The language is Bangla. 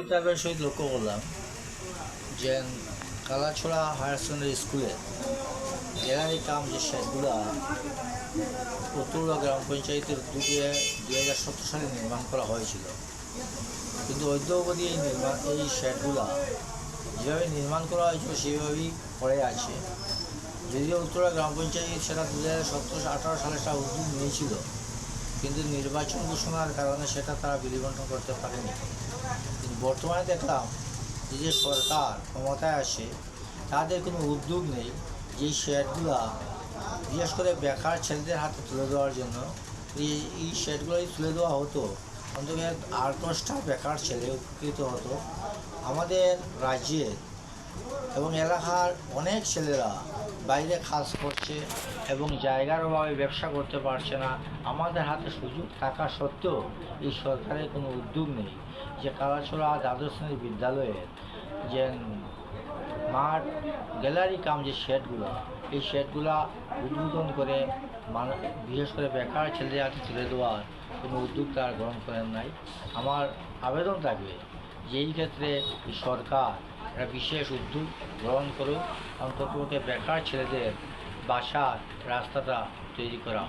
তারপরে সহিত লক্ষ্য করলাম যে কালাছড়া হায়ার সেকেন্ডারি স্কুলে গ্যালারি কাম যে শেডগুলা উত্তরুয়া গ্রাম পঞ্চায়েতের উদ্যোগে 2017 সালে নির্মাণ করা হয়েছিল, কিন্তু অদ্যাবধি এই শেডগুলা যেভাবে নির্মাণ করা হয়েছিল সেভাবেই পড়ে আছে। যদিও উত্তরুয়া গ্রাম পঞ্চায়েত সেটা 2017-18 সালে একটা উদ্যোগ নিয়েছিল, কিন্তু নির্বাচন ঘোষণার কারণে সেটা তারা বিলিবণ্টন করতে পারেনি। কিন্তু বর্তমানে দেখলাম যে সরকার ক্ষমতায় আসে তাদের কোনো উদ্যোগ নেই যে শেডগুলা বিশেষ করে বেকার ছেলেদের হাতে তুলে দেওয়ার জন্য। এই শেডগুলোই তুলে দেওয়া হতো, অন্তত 8-10টা বেকার ছেলে উপকৃত হতো। আমাদের রাজ্যে এবং এলাকার অনেক ছেলেরা বাইরে কাজ করছে এবং জায়গার অভাবে ব্যবসা করতে পারছে না। আমাদের হাতে সুযোগ থাকা সত্ত্বেও এই সরকারের কোনো উদ্যোগ নেই যে কালাছড়া দ্বাদশ শ্রেণীর বিদ্যালয়ের যে মাঠ গ্যালারি কাম যে শেডগুলো, এই শেডগুলা উদ্বোধন করে বিশেষ করে বেকার ছেলেদের হাতে তুলে দেওয়ার কোনো উদ্যোগ তারা গ্রহণ করেন নাই। আমার আবেদন থাকবে যে এই ক্ষেত্রে এই সরকার একটা বিশেষ উদ্যোগ গ্রহণ করুক, অন্তত বেকার ছেলেদের বাসার রাস্তাটা তৈরি করা।